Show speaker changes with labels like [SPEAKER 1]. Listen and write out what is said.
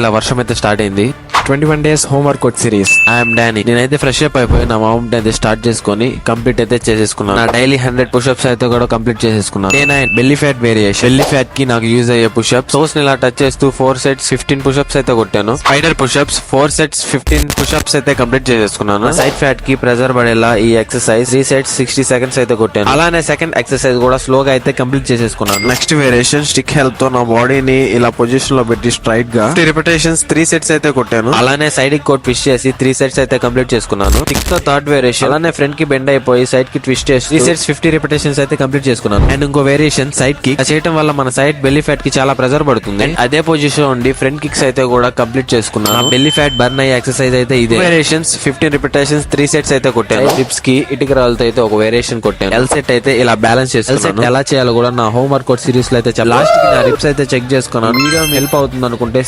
[SPEAKER 1] ఇలా వర్షం అయితే స్టార్ట్ అయింది.
[SPEAKER 2] 21 days home workout series.
[SPEAKER 1] I'm Danny. నేనైతే ఫ్రెష్ అప్ అయిపోయి నా మౌంట్ అయితే స్టార్ట్ చేసుకుని కంప్లీట్ అయితే చేసేసుకున్నాను. నా డైలీ 100 పుషప్స్ అయితే కూడా కంప్లీట్ చేసేసుకున్నాను. Day 9 belly fat variation. Belly fat కి నాకు యూజ్ అయ్యే పుషప్స్. టోస్ ని ఇలా టచ్ చేస్తూ 4 sets 15 పుషప్స్ అయితే కొట్టాను. స్పైడర్ పుషప్స్ 4 sets 15 పుషప్స్ అయితే కంప్లీట్ చేసేసుకున్నాను. సైడ్ ఫ్యాట్ కి ప్రెజర్ పడేలా ఈ ఎక్సర్సైజ్ 3 sets 60 seconds అయితే కొట్టాను. అలానే సెకండ్ ఎక్సర్సైజ్ కూడా స్లోగా అయితే కంప్లీట్ చేసేసుకున్నాను. నెక్స్ట్ వేరియేషన్ స్టిక్ హెల్ప్ తో నా బాడీని ఇలా పొజిషన్ లో పెట్టి స్ట్రైట్ గా 3 repetitions 3 sets అయితే కొట్టాను. అలానే సైడ్ కి ట్విస్ట్ చేసి 3 sets అయితే కంప్లీట్ చేసుకున్నాను. స్టిక్ తో థర్డ్ వేరియేషన్. అలానే ఫ్రంట్ కి బెండ్ అయిపోయి సైడ్ కి ట్విస్ట్ చేసి 3 sets 50 repetitions అయితే కంప్లీట్ చేసుకున్నాను. అండ్ ఇంకో వేరియేషన్ సైడ్ కిక్ చేయడం వల్ల మన సైడ్ బెల్లీ ఫ్యాట్ కి చాలా ప్రెజర్ పడుతుంది. అదే పొజిషన్ ఉండి ఫ్రంట్ కిక్స్ అయితే కూడా కంప్లీట్ చేసుకున్నాను. బెల్లీ ఫ్యాట్ బర్న్ అయ్యే ఎక్సర్సైజ్ అయితే ఇదే. వేరియేషన్స్ 15 repetitions 3 sets అయితే కొట్టాను. రిప్స్ కి ఇటుక రాళ్ళతో అయితే ఒక వేరియేషన్ కొట్టాను. ఎల్ సెట్ అయితే ఇలా బ్యాలెన్స్ చేసుకున్నాను. ఎలా చేయాలో కూడా నా హోమ్ వర్కౌట్ సిరీస్ లో అయితే లాస్ట్ కి నా రిప్స్ అయితే చెక్ చేసుకున్నాను. వీడియో హెల్ప్ అవుతుంది అనుకుంటే